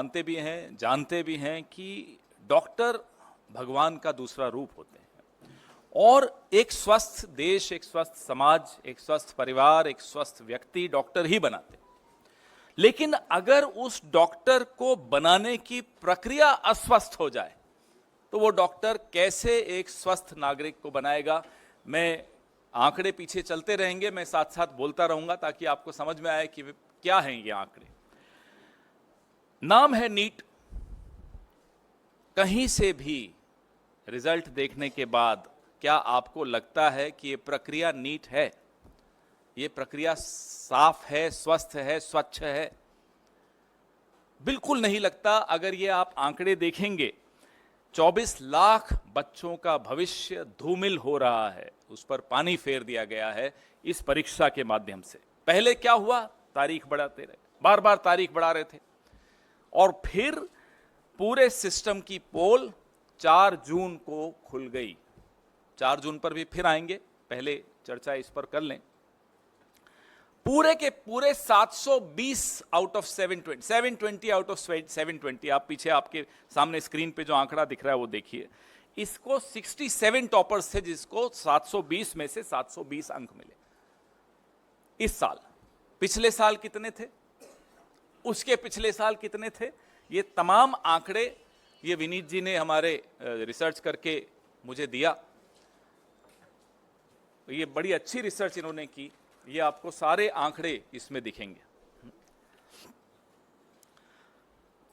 मानते भी हैं, जानते भी हैं कि डॉक्टर भगवान का दूसरा रूप होते हैं और एक स्वस्थ देश, एक स्वस्थ समाज, एक स्वस्थ परिवार, एक स्वस्थ व्यक्ति डॉक्टर ही बनाते हैं। लेकिन अगर उस डॉक्टर को बनाने की प्रक्रिया अस्वस्थ हो जाए तो वो डॉक्टर कैसे एक स्वस्थ नागरिक को बनाएगा? मैं आंकड़े पीछे चलते रहेंगे, मैं साथ साथ बोलता रहूंगा ताकि आपको समझ में आए कि क्या हैं ये आंकड़े। नाम है नीट। कहीं से भी रिजल्ट देखने के बाद क्या आपको लगता है कि ये प्रक्रिया नीट है, ये प्रक्रिया साफ है, स्वस्थ है, स्वच्छ है? बिल्कुल नहीं लगता। अगर ये आप आंकड़े देखेंगे, 24 लाख बच्चों का भविष्य धूमिल हो रहा है, उस पर पानी फेर दिया गया है इस परीक्षा के माध्यम से। पहले क्या हुआ? तारीख बढ़ाते रहे, बार बार तारीख बढ़ा रहे थे और फिर पूरे सिस्टम की पोल 4 जून को खुल गई। 4 जून पर भी फिर आएंगे, पहले चर्चा इस पर कर लें। पूरे के पूरे 720 आउट ऑफ 720 आउट ऑफ 720, आप पीछे आपके सामने स्क्रीन पे जो आंकड़ा दिख रहा है वो देखिए। इसको 67 टॉपर्स थे जिसको 720 में से 720 अंक मिले इस साल। पिछले साल कितने थे? उसके पिछले साल कितने थे? ये तमाम आंकड़े ये विनीत जी ने हमारे रिसर्च करके मुझे दिया। ये बड़ी अच्छी रिसर्च इन्होंने की, ये आपको सारे आंकड़े इसमें दिखेंगे।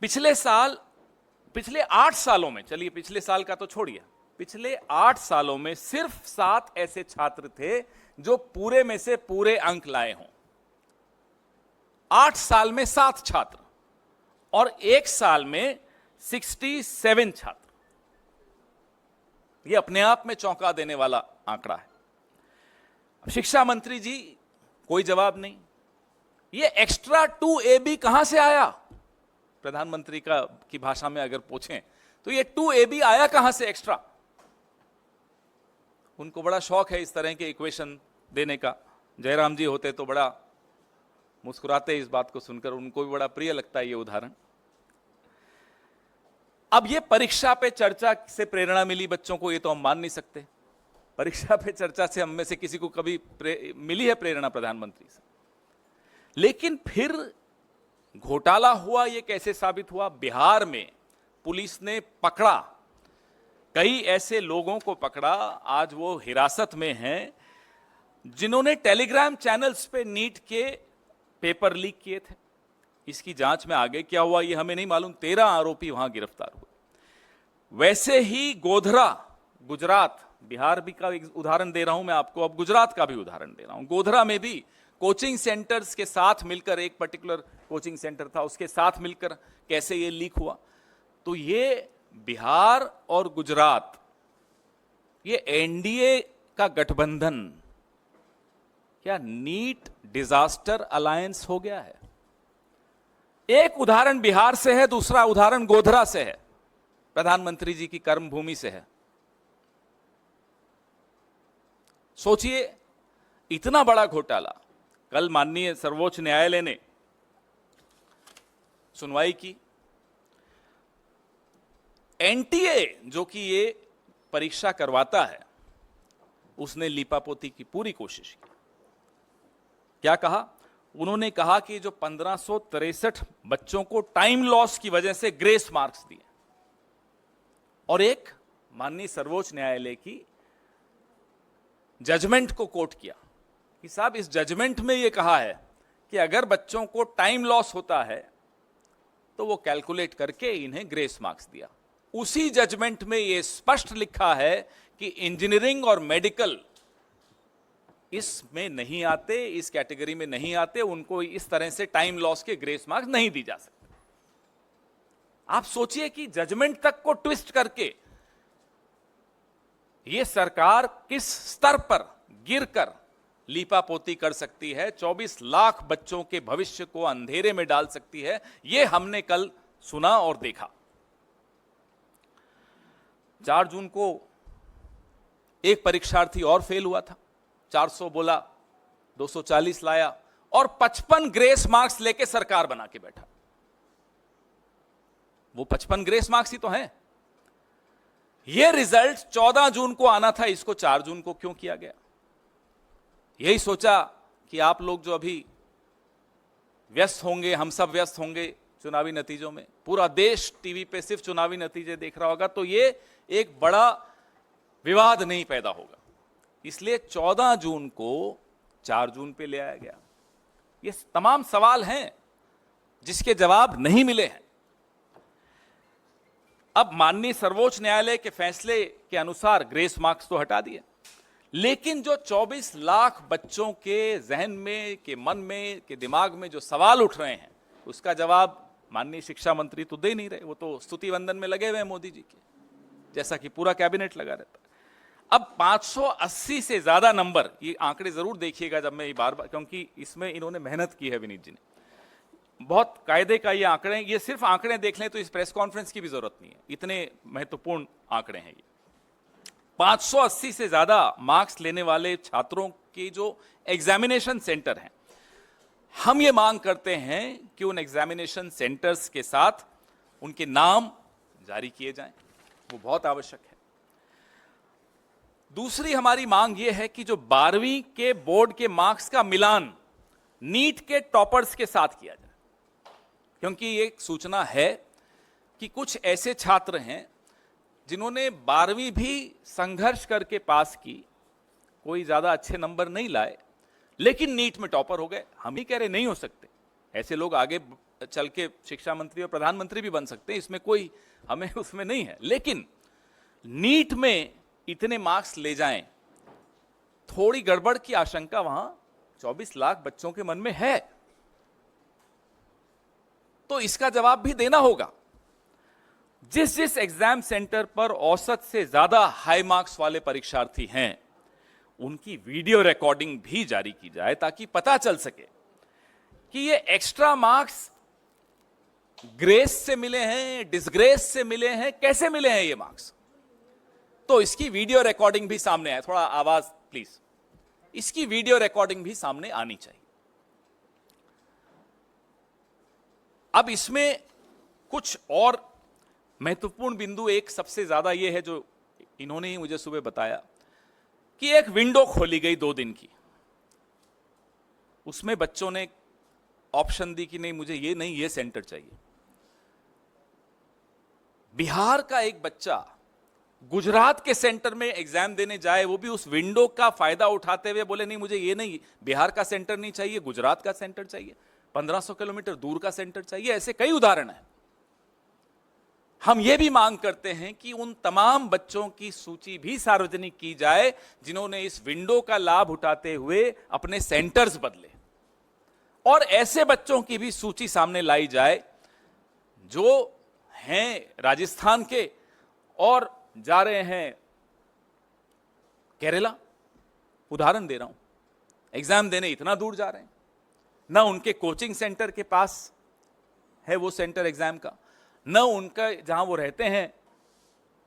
पिछले 8 सालों में, चलिए पिछले साल का तो छोड़िए, पिछले 8 सालों में सिर्फ 7 ऐसे छात्र थे जो पूरे में से पूरे अंक लाए हों। 8 साल में 7 छात्र और 1 साल में 67 छात्र। यह अपने आप में चौंका देने वाला आंकड़ा है। शिक्षा मंत्री जी कोई जवाब नहीं। ये एक्स्ट्रा 2AB कहां से आया? प्रधानमंत्री की भाषा में अगर पूछें तो ये 2AB आया कहां से एक्स्ट्रा? उनको बड़ा शौक है इस तरह के इक्वेशन देने का। जयराम जी होते तो बड़ा मुस्कुराते इस बात को सुनकर, उनको भी बड़ा प्रिय लगता है ये उदाहरण। अब ये परीक्षा पे चर्चा से प्रेरणा मिली बच्चों को, ये तो हम मान नहीं सकते। परीक्षा पे चर्चा से हम में से किसी को कभी मिली है प्रेरणा प्रधानमंत्री से? लेकिन फिर घोटाला हुआ। ये कैसे साबित हुआ? बिहार में पुलिस ने पकड़ा, कई ऐसे लोगों को पकड़ा, आज वो हिरासत में हैं, जिन्होंने टेलीग्राम चैनल्स पे नीट के पेपर लीक किए थे। इसकी जांच में आगे क्या हुआ ये हमें नहीं मालूम। 13 आरोपी वहां गिरफ्तार हुए। वैसे ही गोधरा, गुजरात, बिहार भी का एक उदाहरण दे रहा हूं मैं आपको, अब गुजरात का भी उदाहरण दे रहा हूं। गोधरा में भी कोचिंग सेंटर्स के साथ मिलकर, एक पर्टिकुलर कोचिंग सेंटर था, उसके साथ मिलकर कैसे ये लीक हुआ। तो ये बिहार और गुजरात, ये एनडीए का गठबंधन क्या नीट डिजास्टर अलायंस हो गया है? एक उदाहरण बिहार से है, दूसरा उदाहरण गोधरा से है, प्रधानमंत्री जी की कर्मभूमि से है। सोचिए, इतना बड़ा घोटाला। कल माननीय सर्वोच्च न्यायालय ने सुनवाई की। एनटीए जो कि ये परीक्षा करवाता है, उसने लीपापोती की पूरी कोशिश की। क्या कहा? उन्होंने कहा कि जो 1563 बच्चों को टाइम लॉस की वजह से ग्रेस मार्क्स दिए, और एक माननीय सर्वोच्च न्यायालय की जजमेंट को कोट किया कि साहब इस जजमेंट में यह कहा है कि अगर बच्चों को टाइम लॉस होता है तो वो कैलकुलेट करके इन्हें ग्रेस मार्क्स दिया। उसी जजमेंट में यह स्पष्ट लिखा है कि इंजीनियरिंग और मेडिकल इसमें नहीं आते, इस कैटेगरी में नहीं आते, उनको इस तरह से टाइम लॉस के ग्रेस मार्क्स नहीं दी जा सकते। आप सोचिए कि जजमेंट तक को ट्विस्ट करके यह सरकार किस स्तर पर गिरकर लीपापोती कर सकती है, 24 लाख बच्चों के भविष्य को अंधेरे में डाल सकती है। यह हमने कल सुना और देखा। 4 जून को एक परीक्षार्थी और फेल हुआ था, 400 बोला, 240 लाया और 55 ग्रेस मार्क्स लेके सरकार बना के बैठा। वो 55 ग्रेस मार्क्स ही तो हैं। ये रिजल्ट 14 जून को आना था, इसको 4 जून को क्यों किया गया? यही सोचा कि आप लोग जो अभी व्यस्त होंगे, हम सब व्यस्त होंगे चुनावी नतीजों में, पूरा देश टीवी पे सिर्फ चुनावी नतीजे देख रहा होगा, तो ये एक बड़ा विवाद नहीं पैदा होगा, इसलिए 14 जून को 4 जून पे ले आया गया। ये तमाम सवाल हैं जिसके जवाब नहीं मिले हैं। अब माननीय सर्वोच्च न्यायालय के फैसले के अनुसार ग्रेस मार्क्स तो हटा दिए, लेकिन जो 24 लाख बच्चों के जहन में, के मन में, के दिमाग में जो सवाल उठ रहे हैं, उसका जवाब माननीय शिक्षा मंत्री तो दे नहीं रहे। वो तो स्तुति वंदन में लगे हुए हैं मोदी जी के, जैसा कि पूरा कैबिनेट लगा रहता है। अब 580 से ज्यादा नंबर, ये आंकड़े जरूर देखिएगा जब मैं बार बार, क्योंकि इसमें इन्होंने मेहनत की है विनीत जी ने, बहुत कायदे का ये आंकड़े, ये सिर्फ आंकड़े देख लें तो इस प्रेस कॉन्फ्रेंस की भी जरूरत नहीं है, इतने महत्वपूर्ण आंकड़े हैं ये। 580 से ज्यादा मार्क्स लेने वाले छात्रों के जो एग्जामिनेशन सेंटर हैं, हम ये मांग करते हैं कि उन एग्जामिनेशन सेंटर्स के साथ उनके नाम जारी किए जाएं, वो बहुत आवश्यक है। दूसरी हमारी मांग यह है कि जो 12वीं के बोर्ड के मार्क्स का मिलान नीट के टॉपर्स के साथ किया जाए, क्योंकि एक सूचना है कि कुछ ऐसे छात्र हैं जिन्होंने 12वीं भी संघर्ष करके पास की, कोई ज्यादा अच्छे नंबर नहीं लाए, लेकिन नीट में टॉपर हो गए। हम ही कह रहे नहीं हो सकते, ऐसे लोग आगे चल के शिक्षा मंत्री और प्रधानमंत्री भी बन सकते हैं, इसमें कोई हमें उसमें नहीं है, लेकिन नीट में इतने मार्क्स ले जाएं, थोड़ी गड़बड़ की आशंका वहां 24 लाख बच्चों के मन में है, तो इसका जवाब भी देना होगा। जिस जिस एग्जाम सेंटर पर औसत से ज्यादा हाई मार्क्स वाले परीक्षार्थी हैं, उनकी वीडियो रिकॉर्डिंग भी जारी की जाए, ताकि पता चल सके कि ये एक्स्ट्रा मार्क्स ग्रेस से मिले हैं, डिसग्रेस से मिले हैं, कैसे मिले हैं ये मार्क्स। तो इसकी वीडियो रिकॉर्डिंग भी सामने आए, थोड़ा आवाज प्लीज, इसकी वीडियो रिकॉर्डिंग भी सामने आनी चाहिए। अब इसमें कुछ और महत्वपूर्ण बिंदु, एक सबसे ज्यादा यह है जो इन्होंने ही मुझे सुबह बताया कि एक विंडो खोली गई 2 दिन की, उसमें बच्चों ने ऑप्शन दी कि नहीं मुझे ये नहीं, ये सेंटर चाहिए। बिहार का एक बच्चा गुजरात के सेंटर में एग्जाम देने जाए, वो भी उस विंडो का फायदा उठाते हुए बोले नहीं मुझे ये नहीं, बिहार का सेंटर नहीं चाहिए, गुजरात का सेंटर चाहिए, 1500 किलोमीटर दूर का सेंटर चाहिए। ऐसे कई उदाहरण हैं। हम ये भी मांग करते हैं कि उन तमाम बच्चों की सूची भी सार्वजनिक की जाए जिन्होंने इस विंडो का लाभ उठाते हुए अपने सेंटर्स बदले, और ऐसे बच्चों की भी सूची सामने लाई जाए जो हैं राजस्थान के और जा रहे हैं केरला, उदाहरण दे रहा हूं, एग्जाम देने इतना दूर जा रहे हैं, ना उनके कोचिंग सेंटर के पास है वो सेंटर एग्जाम का, न उनका जहां वो रहते हैं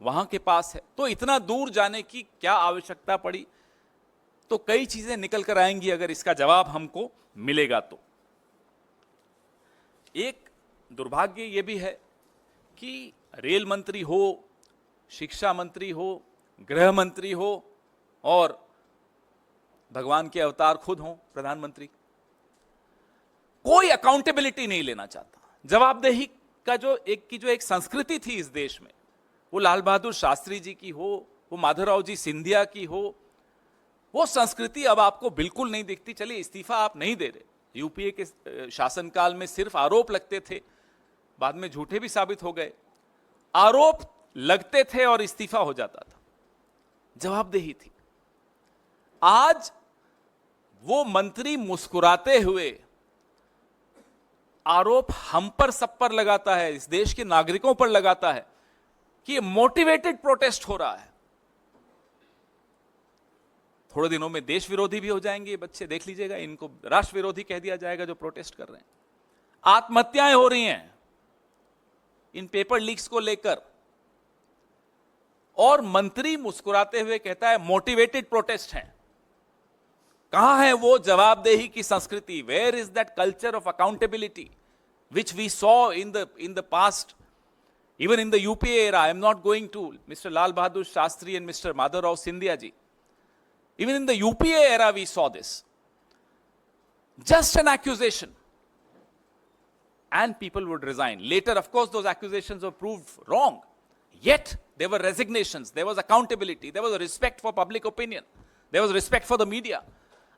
वहां के पास है, तो इतना दूर जाने की क्या आवश्यकता पड़ी। तो कई चीजें निकल कर आएंगी अगर इसका जवाब हमको मिलेगा तो। एक दुर्भाग्य यह भी है कि रेल मंत्री हो, शिक्षा मंत्री हो, गृह मंत्री हो और भगवान के अवतार खुद हो प्रधानमंत्री, कोई अकाउंटेबिलिटी नहीं लेना चाहता। जवाबदेही का जो एक संस्कृति थी इस देश में, वो लाल बहादुर शास्त्री जी की हो, वो माधवराव जी सिंधिया की हो, वो संस्कृति अब आपको बिल्कुल नहीं दिखती। चलिए इस्तीफा आप नहीं दे रहे, यूपीए के शासनकाल में सिर्फ आरोप लगते थे, बाद में झूठे भी साबित हो गए, आरोप लगते थे और इस्तीफा हो जाता था, जवाबदेही थी। आज वो मंत्री मुस्कुराते हुए आरोप हम पर सब पर लगाता है, इस देश के नागरिकों पर लगाता है कि ये मोटिवेटेड प्रोटेस्ट हो रहा है। थोड़े दिनों में देश विरोधी भी हो जाएंगे ये बच्चे, देख लीजिएगा, इनको राष्ट्र विरोधी कह दिया जाएगा जो प्रोटेस्ट कर रहे हैं। आत्महत्याएं हो रही हैं इन पेपर लीक्स को लेकर, और मंत्री मुस्कुराते हुए कहता है मोटिवेटेड प्रोटेस्ट है। कहां है वो जवाबदेही की संस्कृति? Where is that culture of accountability which we saw in the past Even in the UPA era, I am not going to Mr. Lal Bahadur Shastri and Mr. Madhavrao Sindhya ji. Even in the UPA era, we saw this. Just an accusation. And people would resign. Later, of course, those accusations were proved wrong. Yet, there were resignations, there was accountability, there was a respect for public opinion, there was respect for the media.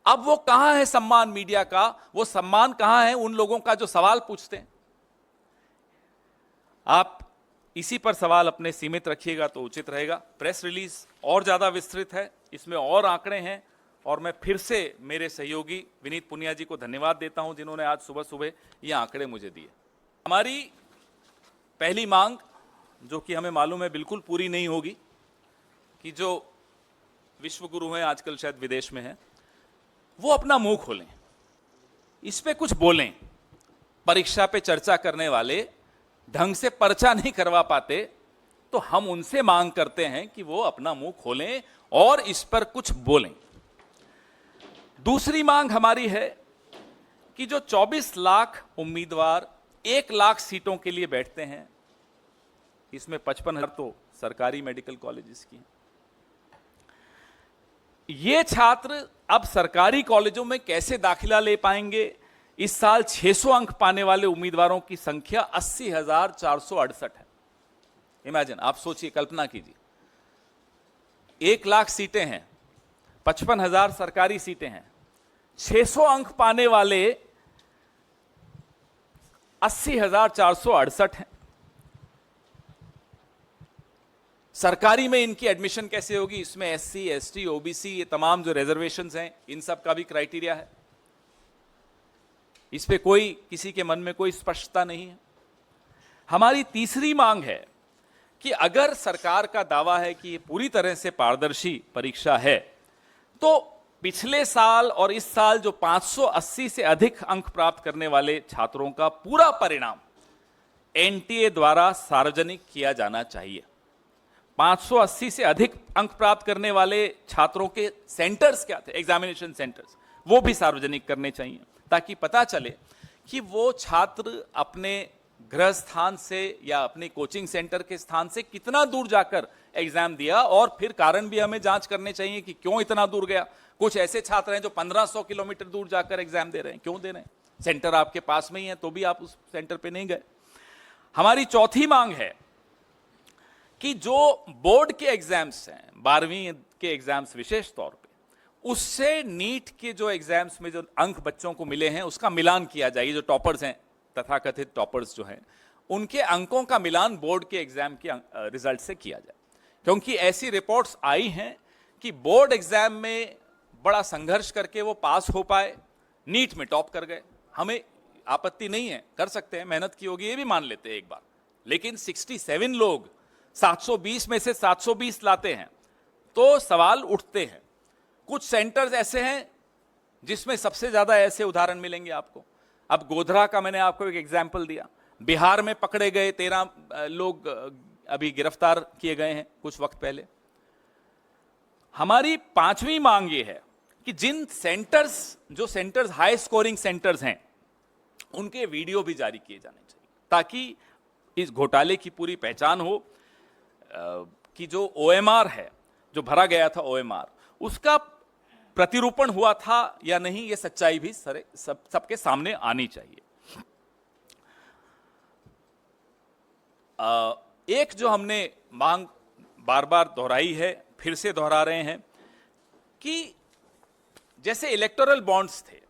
अब वो कहां है सम्मान media का? वो सम्मान कहां है उन लोगों का जो सवाल पूछते हैं? आप इसी पर सवाल अपने सीमित रखिएगा तो उचित रहेगा। प्रेस रिलीज और ज्यादा विस्तृत है, इसमें और आंकड़े हैं, और मैं फिर से मेरे सहयोगी विनीत पुनिया जी को धन्यवाद देता हूं जिन्होंने आज सुबह सुबह ये आंकड़े मुझे दिए। हमारी पहली मांग, जो कि हमें मालूम है बिल्कुल पूरी नहीं होगी, कि जो विश्व गुरु हैं आजकल शायद विदेश में हैं, वो अपना मुंह खोलें, इस पे कुछ बोलें। परीक्षा पे चर्चा करने वाले ढंग से पर्चा नहीं करवा पाते, तो हम उनसे मांग करते हैं कि वो अपना मुंह खोलें और इस पर कुछ बोलें। दूसरी मांग हमारी है कि जो 24 लाख उम्मीदवार 1 लाख सीटों के लिए बैठते हैं, इसमें 55,000 तो सरकारी मेडिकल कॉलेजेस की हैं। ये छात्र अब सरकारी कॉलेजों में कैसे दाखिला ले पाएंगे? इस साल 600 अंक पाने वाले उम्मीदवारों की संख्या 80,468 है। इमेजिन, आप सोचिए, कल्पना कीजिए, 1 लाख सीटें हैं, 55,000 सरकारी सीटें हैं, 600 अंक पाने वाले 80,468 हैं। सरकारी में इनकी एडमिशन कैसे होगी? इसमें एससी, एसटी, ओबीसी, ये तमाम जो रिजर्वेशंस हैं, इन सब का भी क्राइटेरिया है। इस पे कोई, किसी के मन में कोई स्पष्टता नहीं है। हमारी तीसरी मांग है कि अगर सरकार का दावा है कि ये पूरी तरह से पारदर्शी परीक्षा है, तो पिछले साल और इस साल जो 580 से अधिक अंक प्राप्त करने वाले छात्रों का पूरा परिणाम एनटीए द्वारा सार्वजनिक किया जाना चाहिए। 580 से अधिक अंक प्राप्त करने वाले छात्रों के सेंटर्स क्या थे, एग्जामिनेशन सेंटर्स, वो भी सार्वजनिक करने चाहिए, ताकि पता चले कि वो छात्र अपने गृह स्थान से या अपने कोचिंग सेंटर के स्थान से कितना दूर जाकर एग्जाम दिया, और फिर कारण भी हमें जांच करने चाहिए कि क्यों इतना दूर गया। कुछ ऐसे छात्र हैं जो 1500 किलोमीटर दूर जाकर एग्जाम दे रहे हैं, क्यों दे रहे हैं? सेंटर आपके पास में ही है तो भी आप उस सेंटर पे नहीं गए। हमारी चौथी मांग है कि जो बोर्ड के एग्जाम्स हैं, 12वीं के एग्जाम्स विशेष तौर पे, उससे नीट के जो एग्जाम्स में जो अंक बच्चों को मिले हैं उसका मिलान किया जाए। जो टॉपर्स हैं, तथाकथित टॉपर्स जो हैं, उनके अंकों का मिलान बोर्ड के एग्जाम के रिजल्ट से किया जाए। क्योंकि ऐसी रिपोर्ट्स आई हैं कि बोर्ड एग्जाम में बड़ा संघर्ष करके वो पास हो पाए, नीट में टॉप कर गए। हमें आपत्ति नहीं है, कर सकते हैं, मेहनत की होगी, ये भी मान लेते हैं एक बार, लेकिन 67 लोग 720 में से 720 लाते हैं तो सवाल उठते हैं। कुछ सेंटर्स ऐसे हैं जिसमें सबसे ज्यादा ऐसे उदाहरण मिलेंगे आपको। अब गोधरा का मैंने आपको एक एग्जाम्पल दिया, बिहार में पकड़े गए 13 लोग अभी गिरफ्तार किए गए हैं कुछ वक्त पहले। हमारी पांचवी मांग ये है कि जिन सेंटर्स, जो सेंटर्स हाई स्कोरिंग सेंटर्स हैं, उनके वीडियो भी जारी किए जाने चाहिए, ताकि इस घोटाले की पूरी पहचान हो कि जो ओएमआर है, जो भरा गया था ओएमआर, उसका प्रतिरूपण हुआ था या नहीं, ये सच्चाई भी सबके सामने आनी चाहिए। एक जो हमने मांग बार बार दोहराई है, फिर से दोहरा रहे हैं, कि जैसे इलेक्टोरल बॉन्ड्स थे,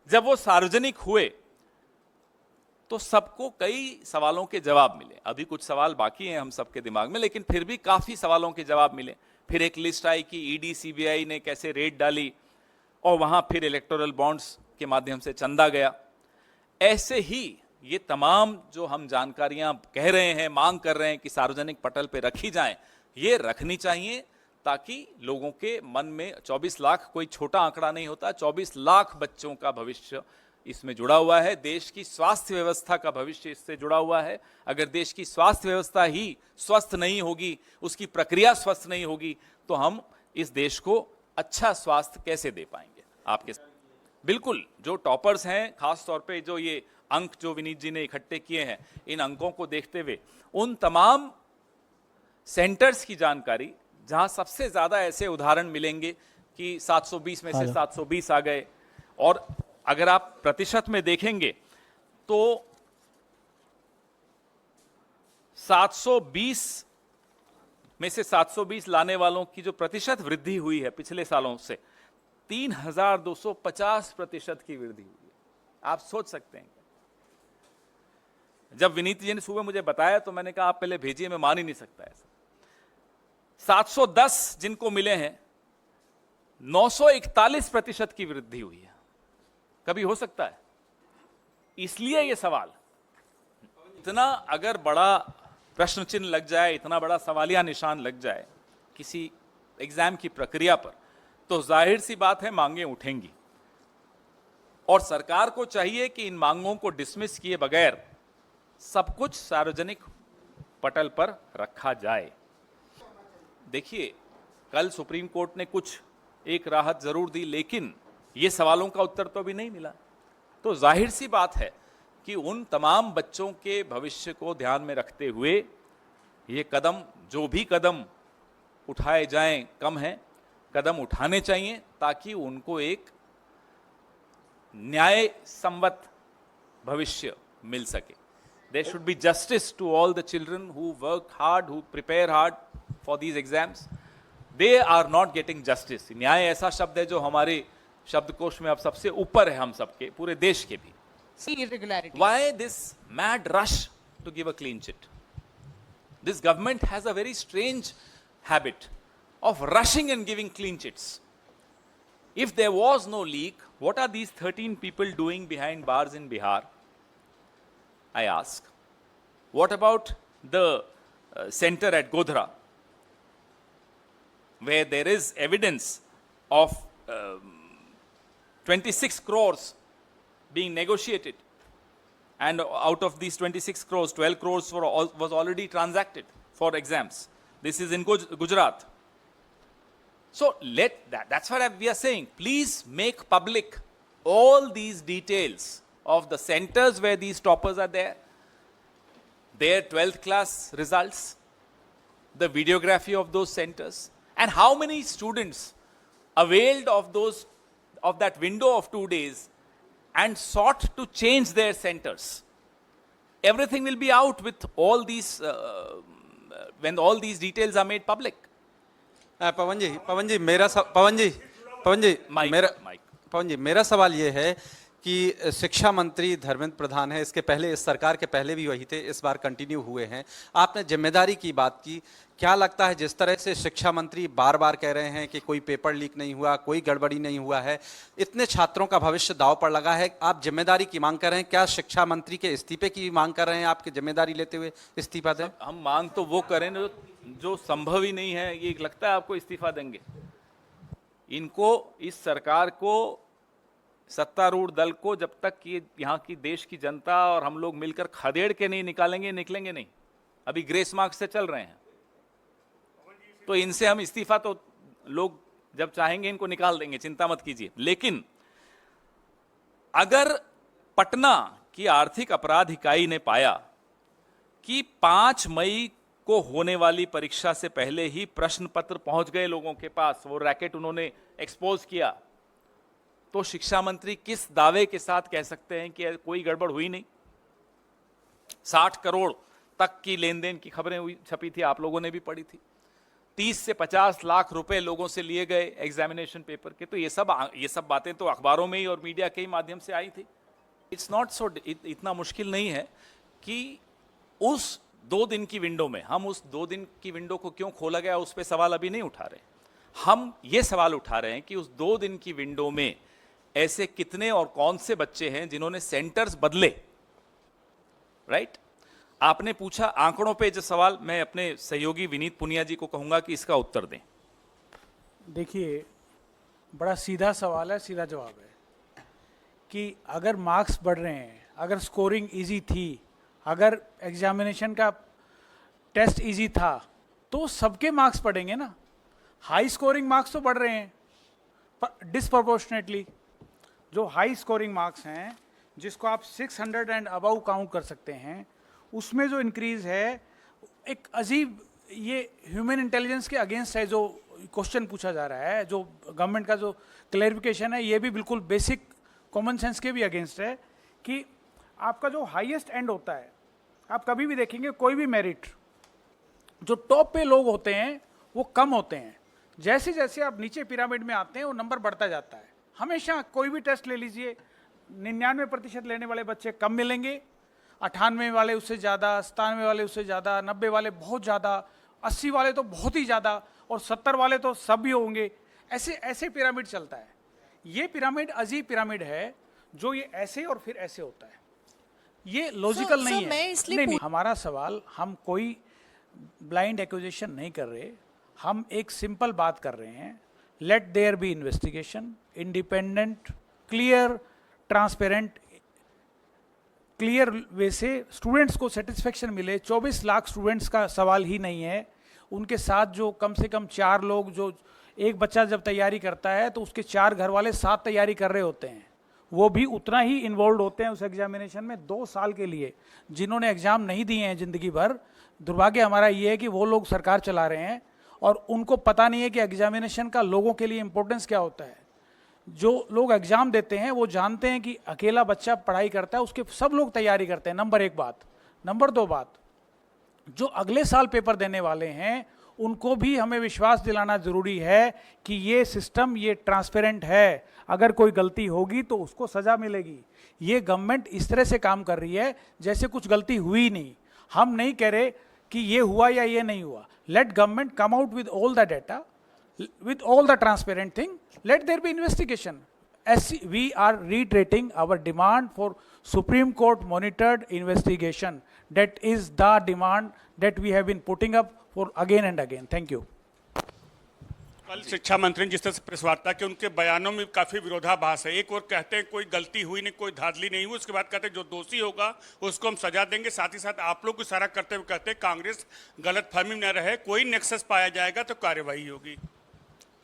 जब वो सार्वजनिक हुए तो सबको कई सवालों के जवाब मिले। अभी कुछ सवाल बाकी हैं हम सबके दिमाग में, लेकिन फिर भी काफी सवालों के जवाब मिले। फिर एक लिस्ट आई कि ईडी सीबीआई ने कैसे रेड डाली, और वहां फिर इलेक्टोरल बॉन्ड्स के माध्यम से चंदा गया। ऐसे ही ये तमाम जो हम जानकारियां कह रहे हैं, मांग कर रहे हैं कि सार्वजनिक पटल पे रखी जाएं, ये रखनी चाहिए, ताकि लोगों के मन में 24 लाख कोई छोटा आंकड़ा नहीं होता, 24 लाख बच्चों का भविष्य इसमें जुड़ा हुआ है। देश की स्वास्थ्य व्यवस्था का भविष्य इससे जुड़ा हुआ है। अगर देश की स्वास्थ्य व्यवस्था ही स्वस्थ नहीं होगी, उसकी प्रक्रिया स्वस्थ नहीं होगी, तो हम इस देश को अच्छा स्वास्थ्य कैसे दे पाएंगे? आपके बिल्कुल जो टॉपर्स हैं, खास तौर पे जो ये अंक जो विनीत जी ने इकट्ठे किए हैं, इन अंकों को देखते हुए उन तमाम सेंटर्स की जानकारी जहां सबसे ज्यादा ऐसे उदाहरण मिलेंगे कि 720 में से 720 आ गए, और अगर आप प्रतिशत में देखेंगे तो 720 में से 720 लाने वालों की जो प्रतिशत वृद्धि हुई है पिछले सालों से 3250% की वृद्धि हुई है। आप सोच सकते हैं। जब विनीत जी ने सुबह मुझे बताया तो मैंने कहा आप पहले भेजिए, मैं मान ही नहीं सकता ऐसा। 710 जिनको मिले हैं 941% की वृद्धि हुई है। कभी हो सकता है? इसलिए यह सवाल, इतना अगर बड़ा प्रश्न चिन्ह लग जाए, इतना बड़ा सवालिया निशान लग जाए किसी एग्जाम की प्रक्रिया पर, तो जाहिर सी बात है मांगें उठेंगी, और सरकार को चाहिए कि इन मांगों को डिसमिस किए बगैर सब कुछ सार्वजनिक पटल पर रखा जाए। देखिए, कल सुप्रीम कोर्ट ने कुछ एक राहत जरूर दी, लेकिन ये सवालों का उत्तर तो अभी नहीं मिला। तो जाहिर सी बात है कि उन तमाम बच्चों के भविष्य को ध्यान में रखते हुए ये कदम, जो भी कदम उठाए जाएं कम है, कदम उठाने चाहिए ताकि उनको एक न्याय संवत भविष्य मिल सके। There should be justice to all the children who work hard, who prepare hard for these exams. They are not getting justice. न्याय ऐसा शब्द है जो हमारे शब्दकोश में अब सबसे ऊपर है, हम सबके, पूरे देश के भी। Irregularity. Why this mad rush to give a clean chit? This government has a very strange habit of rushing and giving clean chits. If there was no leak, what are these 13 people doing behind bars in Bihar? I ask. What about the center at Godhra, where there is evidence of 26 crores being negotiated, and out of these 26 crores, 12 crores was already transacted for exams. This is in Gujarat. So that's what we are saying. Please make public all these details of the centers where these toppers are there, their 12th class results, the videography of those centers, and how many students availed of that window of 2 days and sought to change their centers. Everything will be out with all these when all these details are made public. पवन जी मेरा सवाल ये है कि शिक्षा मंत्री धर्मेंद्र प्रधान है, इसके पहले इस सरकार के पहले भी वही थे, इस बार कंटिन्यू हुए हैं। आपने जिम्मेदारी की बात की, क्या लगता है जिस तरह से शिक्षा मंत्री बार बार कह रहे हैं कि कोई पेपर लीक नहीं हुआ, कोई गड़बड़ी नहीं हुआ है, इतने छात्रों का भविष्य दांव पर लगा है, आप जिम्मेदारी की मांग कर रहे हैं, क्या शिक्षा मंत्री के इस्तीफे की मांग कर रहे हैं? आपकी जिम्मेदारी लेते हुए इस्तीफा दें? हम मांग तो वो करें जो संभव ही नहीं है। ये लगता है आपको इस्तीफा देंगे? इनको, इस सरकार को, सत्तारूढ़ दल को जब तक ये यहाँ की देश की जनता और हम लोग मिलकर खदेड़ के नहीं निकालेंगे, निकलेंगे नहीं। अभी ग्रेस मार्क्स से चल रहे हैं, तो इनसे हम इस्तीफा तो लोग जब चाहेंगे इनको निकाल देंगे, चिंता मत कीजिए। लेकिन अगर पटना की आर्थिक अपराध इकाई ने पाया कि 5 मई को होने वाली परीक्षा से पहले ही प्रश्न पत्र पहुंच गए लोगों के पास, वो रैकेट उन्होंने एक्सपोज किया, तो शिक्षा मंत्री किस दावे के साथ कह सकते हैं कि कोई गड़बड़ हुई नहीं? 60 करोड़ तक की लेन देन की खबरें हुई, छपी थी, आप लोगों ने भी पढ़ी थी। 30 से 50 लाख रुपए लोगों से लिए गए एग्जामिनेशन पेपर के। तो ये सब बातें तो अखबारों में ही और मीडिया के ही माध्यम से आई थी। इट्स नॉट सो, इतना मुश्किल नहीं है कि उस 2 दिन की विंडो में, हम उस 2 दिन की विंडो को क्यों खोला गया उस पर सवाल अभी नहीं उठा रहे। हम ये सवाल उठा रहे हैं कि उस 2 दिन की विंडो में ऐसे कितने और कौन से बच्चे हैं जिन्होंने सेंटर्स बदले, राइट? आपने पूछा आंकड़ों पे जो सवाल, मैं अपने सहयोगी विनीत पुनिया जी को कहूंगा कि इसका उत्तर दें। देखिए, बड़ा सीधा सवाल है, सीधा जवाब है कि अगर मार्क्स बढ़ रहे हैं, अगर स्कोरिंग इजी थी, अगर एग्जामिनेशन का टेस्ट इजी था, तो सबके मार्क्स बढ़ेंगे ना। हाई स्कोरिंग मार्क्स तो बढ़ रहे हैं डिस्प्रोपोर्शनेटली। जो हाई स्कोरिंग मार्क्स हैं, जिसको आप 600 एंड अबव काउंट कर सकते हैं, उसमें जो इंक्रीज है एक अजीब, ये ह्यूमन इंटेलिजेंस के अगेंस्ट है जो क्वेश्चन पूछा जा रहा है, जो गवर्नमेंट का जो क्लैरिफिकेशन है ये भी बिल्कुल बेसिक कॉमन सेंस के भी अगेंस्ट है कि आपका जो हाईएस्ट एंड होता है, आप कभी भी देखेंगे कोई भी मेरिट, जो टॉप पे लोग होते हैं वो कम होते हैं, जैसे जैसे आप नीचे पिरामिड में आते हैं वो नंबर बढ़ता जाता है। हमेशा कोई भी टेस्ट ले लीजिए, 99% लेने वाले बच्चे कम मिलेंगे, 98 वाले उससे ज़्यादा, 97 वाले उससे ज़्यादा, 90 वाले बहुत ज़्यादा, 80 वाले तो बहुत ही ज़्यादा, और 70 वाले तो सब भी होंगे। ऐसे ऐसे पिरामिड चलता है। ये पिरामिड अजीब पिरामिड है जो ये ऐसे और फिर ऐसे होता है, ये लॉजिकल नहीं है। नहीं, हमारा सवाल, हम कोई ब्लाइंड एक्विजिशन नहीं कर रहे, हम एक सिंपल बात कर रहे हैं, let there be investigation, independent, clear, transparent, clear way से स्टूडेंट्स को सेटिस्फेक्शन मिले। 24 लाख स्टूडेंट्स का सवाल ही नहीं है, उनके साथ जो कम से कम 4 लोग, जो एक बच्चा जब तैयारी करता है तो उसके 4 घर वाले साथ तैयारी कर रहे होते हैं, वो भी उतना ही इन्वॉल्व होते हैं उस एग्जामिनेशन में 2 साल के लिए। जिन्होंने एग्जाम नहीं दिए हैं ज़िंदगी भर, दुर्भाग्य हमारा ये है कि वो लोग सरकार चला रहे हैं और उनको पता नहीं है कि एग्जामिनेशन का लोगों के लिए इंपॉर्टेंस क्या होता है। जो लोग एग्जाम देते हैं वो जानते हैं कि अकेला बच्चा पढ़ाई करता है, उसके सब लोग तैयारी करते हैं, नंबर 1 बात। नंबर 2 बात, जो अगले साल पेपर देने वाले हैं उनको भी हमें विश्वास दिलाना जरूरी है कि ये सिस्टम, ये ट्रांसपेरेंट है, अगर कोई गलती होगी तो उसको सजा मिलेगी। ये गवर्नमेंट इस तरह से काम कर रही है जैसे कुछ गलती हुई नहीं। हम नहीं कह रहे कि ये हुआ या ये नहीं हुआ। Let government come out with all the data, with all the transparent thing, let there be investigation. As we are reiterating our demand for Supreme Court monitored investigation. That is the demand that we have been putting up for again and again. Thank you. कल शिक्षा मंत्री ने जिस तरह से press वार्ता की, उनके बयानों में काफी विरोधाभास है। एक और कहते हैं कोई गलती हुई नहीं, कोई धांधली नहीं हुई, उसके बाद कहते हैं जो दोषी होगा उसको हम सजा देंगे। साथ ही साथ आप लोग को इशारा करते हुए कहते हैं कांग्रेस गलतफहमी में न रहे, कोई नेक्सस पाया जाएगा तो कार्रवाई होगी।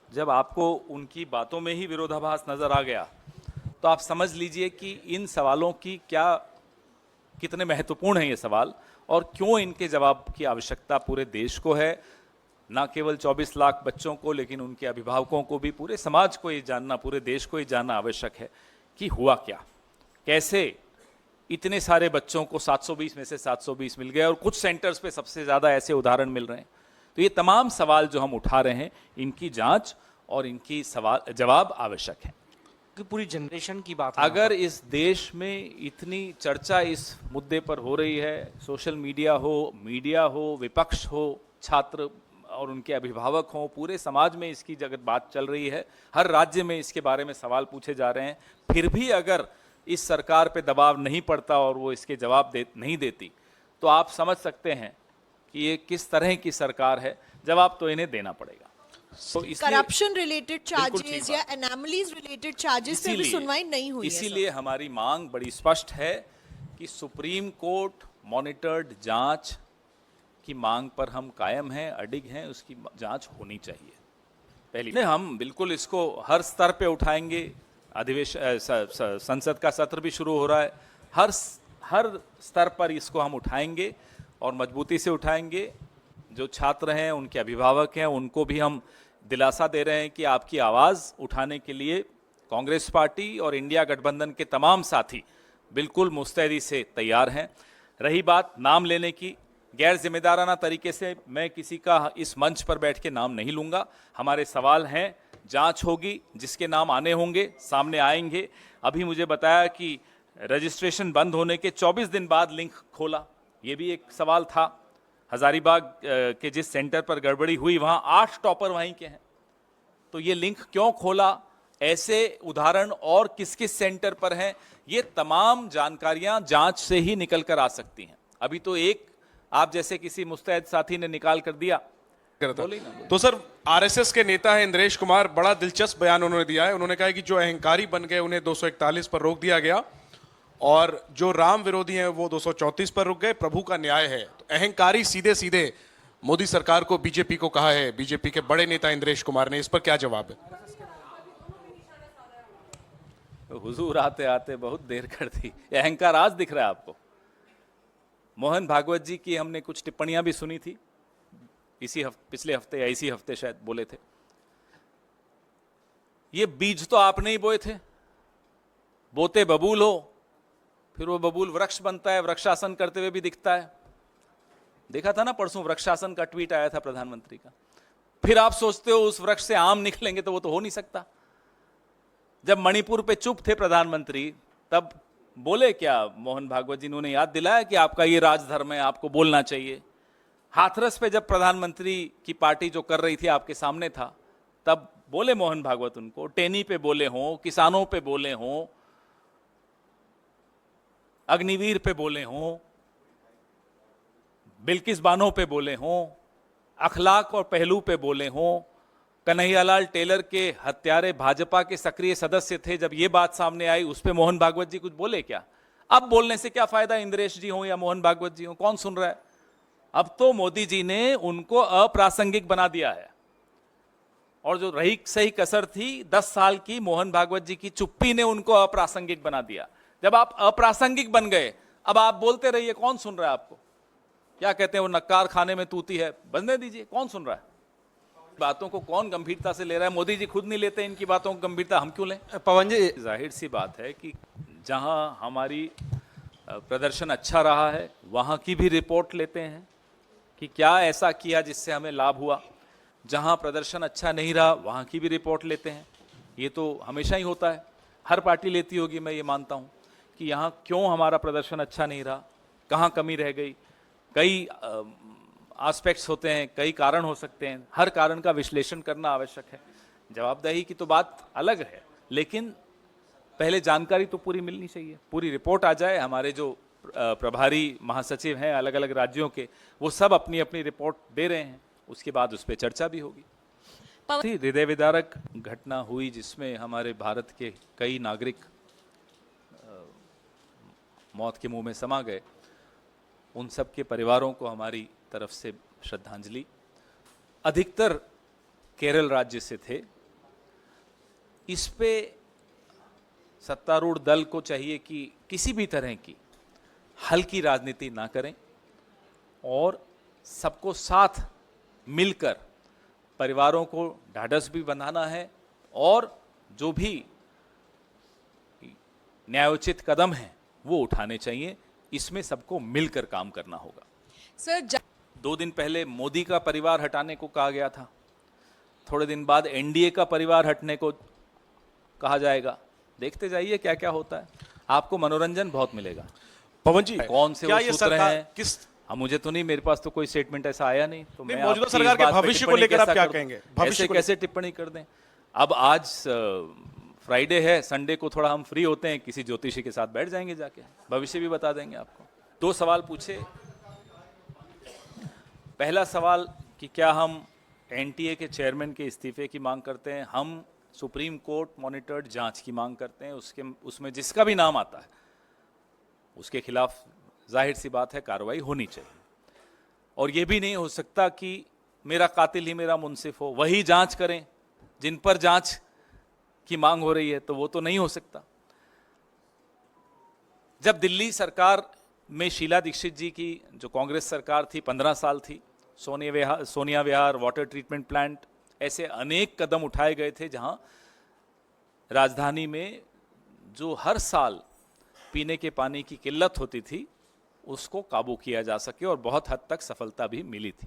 जब आपको उनकी बातों में ही विरोधाभास नजर आ गया तो आप समझ लीजिए कि इन सवालों की क्या, कितने महत्वपूर्ण हैं ये सवाल और क्यों इनके जवाब की आवश्यकता पूरे देश को है। ना केवल 24 लाख बच्चों को, लेकिन उनके अभिभावकों को भी, पूरे समाज को ये जानना, पूरे देश को ये जानना आवश्यक है कि हुआ क्या, कैसे इतने सारे बच्चों को 720 में से 720 मिल गए और कुछ सेंटर्स पे सबसे ज़्यादा ऐसे उदाहरण मिल रहे हैं। तो ये तमाम सवाल जो हम उठा रहे हैं, इनकी जांच और इनकी सवाल जवाब आवश्यक है। कि पूरी जनरेशन की बात अगर इस देश में इतनी चर्चा इस मुद्दे पर हो रही है, सोशल मीडिया हो, विपक्ष हो, छात्र और उनके अभिभावक हों, पूरे समाज में इसकी जगत बात चल रही है, हर राज्य में इसके बारे में सवाल पूछे जा रहे हैं, फिर भी अगर इस सरकार पे दबाव नहीं पड़ता और वो इसके जवाब नहीं देती, तो आप समझ सकते हैं कि ये किस तरह की सरकार है। जवाब तो इन्हें देना पड़ेगा। तो करप्शन रिलेटेड चार्जेस या एनोमलीज रिलेटेड चार्जेस पे भी सुनवाई नहीं हुई है। इसीलिए हमारी मांग बड़ी स्पष्ट है कि सुप्रीम कोर्ट मॉनिटर्ड जांच की मांग पर हम कायम हैं, अडिग हैं, उसकी जांच होनी चाहिए। पहली नहीं, हम बिल्कुल इसको हर स्तर पे उठाएंगे। अधिवेशन, संसद का सत्र भी शुरू हो रहा है, हर स्तर पर इसको हम उठाएंगे और मजबूती से उठाएंगे। जो छात्र हैं, उनके अभिभावक हैं, उनको भी हम दिलासा दे रहे हैं कि आपकी आवाज़ उठाने के लिए कांग्रेस पार्टी और इंडिया गठबंधन के तमाम साथी बिल्कुल मुस्तैदी से तैयार हैं। रही बात नाम लेने की, गैर जिम्मेदाराना तरीके से मैं किसी का इस मंच पर बैठ के नाम नहीं लूँगा। हमारे सवाल हैं, जांच होगी, जिसके नाम आने होंगे सामने आएंगे। अभी मुझे बताया कि रजिस्ट्रेशन बंद होने के 24 दिन बाद लिंक खोला, ये भी एक सवाल था। हजारीबाग के जिस सेंटर पर गड़बड़ी हुई वहाँ 8 टॉपर वहीं के हैं, तो ये लिंक क्यों खोला, ऐसे उदाहरण और किस किस सेंटर पर हैं, ये तमाम जानकारियां जांच से ही निकल कर आ सकती हैं। अभी तो एक आप जैसे किसी मुस्तैद साथी ने निकाल कर दिया। तो सर, आरएसएस के नेता है इंद्रेश कुमार, बड़ा दिलचस्प बयान उन्होंने दिया है। उन्होंने कहा कि जो अहंकारी बन गए उन्हें 241 पर रोक दिया गया और जो राम विरोधी हैं वो 234 पर रुक गए, प्रभु का न्याय है। तो अहंकारी सीधे सीधे मोदी सरकार को, बीजेपी को कहा है, बीजेपी के बड़े नेता इंद्रेश कुमार ने। इस पर क्या जवाब है? हुजूर आते आते बहुत देर कर दी। ये अहंकार आज दिख रहा है आपको। मोहन भागवत जी की हमने कुछ टिप्पणियां भी सुनी थी पिछले हफ्ते या इसी हफ्ते शायद बोले थे। ये बीज तो आपने ही बोए थे, बोते बबूल हो, फिर वो बबूल वृक्ष बनता है, वृक्षासन करते हुए भी दिखता है। देखा था ना परसों वृक्षासन का ट्वीट आया था प्रधानमंत्री का। फिर आप सोचते हो उस वृक्ष से आम निकलेंगे, तो वो तो हो नहीं सकता। जब मणिपुर पे चुप थे प्रधानमंत्री, तब बोले क्या मोहन भागवत जी? उन्होंने याद दिलाया कि आपका ये राजधर्म है, आपको बोलना चाहिए। हाथरस पे जब प्रधानमंत्री की पार्टी जो कर रही थी आपके सामने था, तब बोले मोहन भागवत उनको। टेनी पे बोले हों, किसानों पे बोले हों, अग्निवीर पे बोले हों, बिल्किस बानो पे बोले हों, अखलाक और पहलू पे बोले हों, कन्हैयालाल टेलर के हत्यारे भाजपा के सक्रिय सदस्य थे, जब ये बात सामने आई उस पे मोहन भागवत जी कुछ बोले क्या? अब बोलने से क्या फायदा? इंद्रेश जी हो या मोहन भागवत जी हो, कौन सुन रहा है? अब तो मोदी जी ने उनको अप्रासंगिक बना दिया है। और जो रही सही कसर थी 10 साल की, मोहन भागवत जी की चुप्पी ने उनको अप्रासंगिक बना दिया। जब आप अप्रासंगिक बन गए, अब आप बोलते रहिए, कौन सुन रहा है आपको? क्या कहते हैं वो, नक्कार खाने में तूती है, बनने दीजिए, कौन सुन रहा है? बातों को कौन गंभीरता से ले रहा है? मोदी जी खुद नहीं लेते इनकी बातों को गंभीरता, हम क्यों लें? पवन जी, जाहिर सी बात है कि जहां हमारी प्रदर्शन अच्छा रहा है, वहां की भी रिपोर्ट लेते हैं कि क्या ऐसा किया जिससे हमें लाभ हुआ। जहां प्रदर्शन अच्छा नहीं रहा, वहां की भी रिपोर्ट लेते हैं। ये तो हमेशा ही होता है, हर पार्टी लेती होगी, मैं ये मानता हूं कि यहाँ क्यों हमारा प्रदर्शन अच्छा नहीं रहा, कहाँ कमी रह गई। कई एस्पेक्ट्स होते हैं, कई कारण हो सकते हैं, हर कारण का विश्लेषण करना आवश्यक है। जवाबदेही की तो बात अलग है, लेकिन पहले जानकारी तो पूरी मिलनी चाहिए, पूरी रिपोर्ट आ जाए। हमारे जो प्रभारी महासचिव हैं अलग अलग राज्यों के, वो सब अपनी अपनी रिपोर्ट दे रहे हैं, उसके बाद उस पर चर्चा भी होगी। हृदय विदारक घटना हुई जिसमें हमारे भारत के कई नागरिक मौत के मुंह में समा गए, उन सब के परिवारों को हमारी तरफ से श्रद्धांजलि। अधिकतर केरल राज्य से थे। इस पे सत्तारूढ़ दल को चाहिए कि किसी भी तरह की हल्की राजनीति ना करें और सबको साथ मिलकर परिवारों को ढाढ़स भी बंधाना है, और जो भी न्यायोचित कदम हैं वो उठाने चाहिए। इसमें सबको मिलकर काम करना होगा। सर 2 दिन पहले मोदी का परिवार हटाने को कहा गया था, थोड़े दिन बाद एनडीए का परिवार हटने को कहा जाएगा। देखते जाइए क्या क्या होता है, आपको मनोरंजन बहुत मिलेगा। पवन जी, कौन से क्या वो ये सूत्र सरकार हैं? किस मुझे तो नहीं, मेरे पास तो कोई स्टेटमेंट ऐसा आया नहीं। तो मैं मौजूदा आपकी सरकार इस के बात पे भविष्य को टिप्पणी लेकर आप कैसा क्या कर दूं? कहेंगे? भविष्य ऐसे को कैसे टिप्पणी कर दें? अब आज फ्राइडे है, संडे को थोड़ा हम फ्री होते हैं, किसी ज्योतिषी के साथ बैठ जाएंगे, जाके भविष्य भी बता देंगे आपको। 2 सवाल पूछे। पहला सवाल कि क्या हम एनटीए के चेयरमैन के इस्तीफे की मांग करते हैं? हम सुप्रीम कोर्ट मॉनिटर्ड जांच की मांग करते हैं। उसमें जिसका भी नाम आता है उसके खिलाफ जाहिर सी बात है कार्रवाई होनी चाहिए। और यह भी नहीं हो सकता कि मेरा कातिल ही मेरा मुंसिफ हो, वही जांच करें जिन पर जांच की मांग हो रही है, तो वो तो नहीं हो सकता। जब दिल्ली सरकार में शीला दीक्षित जी की जो कांग्रेस सरकार थी, 15 साल थी, सोनिया विहार, वाटर ट्रीटमेंट प्लांट, ऐसे अनेक कदम उठाए गए थे जहां राजधानी में जो हर साल पीने के पानी की किल्लत होती थी उसको काबू किया जा सके, और बहुत हद तक सफलता भी मिली थी।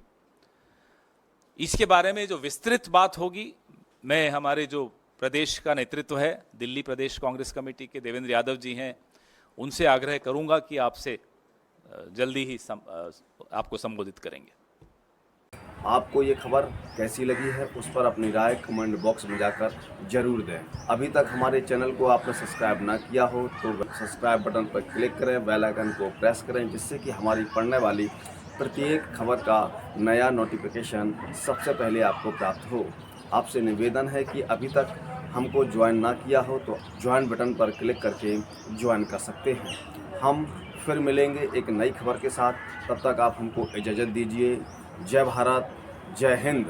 इसके बारे में जो विस्तृत बात होगी, मैं हमारे जो प्रदेश का नेतृत्व है, दिल्ली प्रदेश कांग्रेस कमेटी के देवेंद्र यादव जी हैं, उनसे आग्रह करूंगा कि आपसे जल्दी ही आपको संबोधित करेंगे। आपको ये खबर कैसी लगी है उस पर अपनी राय कमेंट बॉक्स में जाकर जरूर दें। अभी तक हमारे चैनल को आपने सब्सक्राइब ना किया हो तो सब्सक्राइब बटन पर क्लिक करें, बेल आइकन को प्रेस करें, जिससे कि हमारी पढ़ने वाली प्रत्येक खबर का नया नोटिफिकेशन सबसे पहले आपको प्राप्त हो। आपसे निवेदन है कि अभी तक हमको ज्वाइन ना किया हो तो ज्वाइन बटन पर क्लिक करके ज्वाइन कर सकते हैं। हम फिर मिलेंगे एक नई खबर के साथ, तब तक आप हमको इजाज़त दीजिए। जय भारत, जय हिंद।